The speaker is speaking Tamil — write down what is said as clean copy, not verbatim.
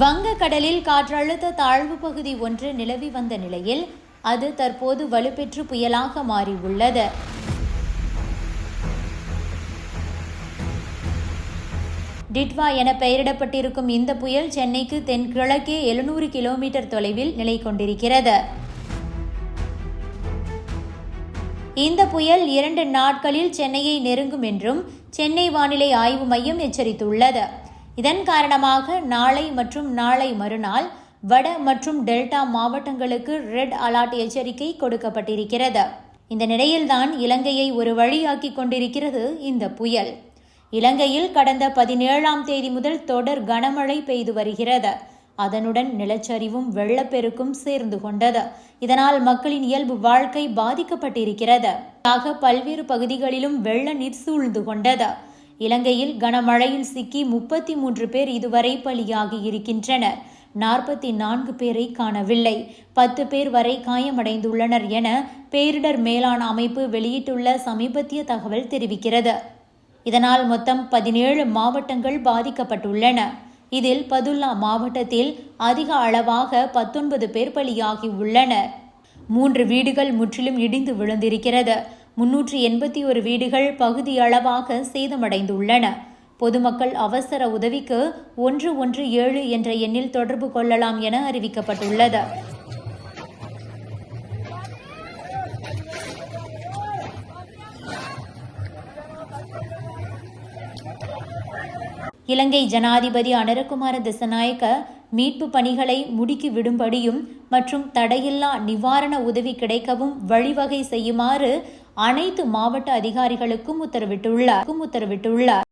வங்கக்கடலில் காற்றழுத்த தாழ்வு பகுதி ஒன்று நிலவி வந்த நிலையில் அது தற்போது வலுப்பெற்று புயலாக மாறியுள்ளது. டிட்வா என பெயரிடப்பட்டிருக்கும் இந்த புயல் சென்னைக்கு தென்கிழக்கே 700 கிலோமீட்டர் தொலைவில் நிலை கொண்டிருக்கிறது. இந்த புயல் 2 நாட்களில் சென்னையை நெருங்கும் என்றும் சென்னை வானிலை ஆய்வு மையம் எச்சரித்துள்ளது. இதன் காரணமாக நாளை மற்றும் நாளை மறுநாள் வட மற்றும் டெல்டா மாவட்டங்களுக்கு ரெட் அலர்ட் எச்சரிக்கை கொடுக்கப்பட்டிருக்கிறது. இந்த நிலையில்தான் இலங்கையை ஒரு வழியாக்கி கொண்டிருக்கிறது இந்த புயல். இலங்கையில் கடந்த 17ஆம் தேதி முதல் தொடர் கனமழை பெய்து வருகிறது. அதனுடன் நிலச்சரிவும் வெள்ளப்பெருக்கும் சேர்ந்து கொண்டது. இதனால் மக்களின் இயல்பு வாழ்க்கை பாதிக்கப்பட்டிருக்கிறது. பல்வேறு பகுதிகளிலும் வெள்ள நீர் சூழ்ந்து கொண்டது. இலங்கையில் கனமழையில் சிக்கி 33 பேர் இதுவரை பலியாகி இருக்கின்றனர். 44 பேரை காணவில்லை. 10 பேர் வரை காயமடைந்துள்ளனர் என பேரிடர் மேலாண் அமைப்பு வெளியிட்டுள்ள சமீபத்திய தகவல் தெரிவிக்கிறது. இதனால் மொத்தம் 17 மாவட்டங்கள் பாதிக்கப்பட்டுள்ளன. இதில் பதுல்லா மாவட்டத்தில் அதிக அளவாக 19 பேர் பலியாகி உள்ளனர். 3 வீடுகள் முற்றிலும் இடிந்து விழுந்திருக்கிறது. 381 வீடுகள் பகுதியளவாக சேதமடைந்துள்ளன. பொதுமக்கள் அவசர உதவிக்கு 117 என்ற எண்ணில் தொடர்பு கொள்ளலாம் என அறிவிக்கப்பட்டுள்ளது. இலங்கை ஜனாதிபதி அனுரகுமார திசாநாயக்க மீட்பு பணிகளை முடுக்கி விடும்படியும் மற்றும் தடையில்லா நிவாரண உதவி கிடைக்கவும் வழிவகை செய்யுமாறு அனைத்து மாவட்ட அதிகாரிகளுக்கும் உத்தரவிட்டுள்ளார்.